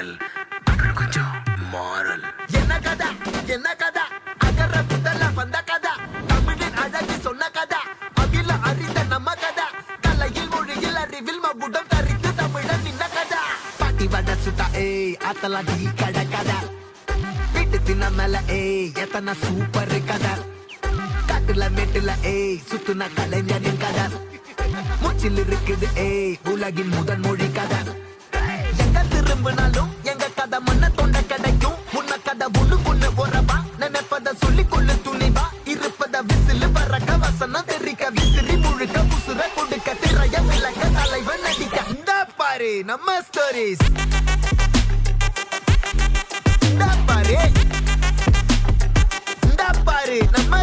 Channel அப்புறம் கொஞ்சம் மாறல். என்ன கதை என்ன கதை அகர முதல வந்த கதை தமிழின் அழகு சொன்ன கதை அகில அறிந்த நம்ம கதை கலையில் மொழியில் அறிவில் மகுடம் தரித்து தமிழன் நின்ன கதை பாட்டி வட சுட்டா ஏய் அத்தலா டீ கடை கதை வீட்டு தின்ன மேல ஏய் எத்தனை சூப்பர் கதை காட்டுல மேட்டுல ஏய் சுத்துன கலைஞனின் கதை மூச்சில் இருக்குது ஏய் உலகின் முதன் மொழி கதை எங்க திரும்பினாலும் எங்க கதை மண்ண தொண்ட கிடைக்கும் உன்ன கதை ஒண்ணு உறவா நினைப்பத சொல்லி கொள்ளு துணிவா இருப்பத விசிலு பறக்க வசனம் தெரிக்க விசிறி முழுக்க புசுர கொடுக்க திரைய விளக்க தலைவன் நடிக்க இந்த பாரு நம்ம ஸ்டோரிஸ் இந்த பாரு நம்ம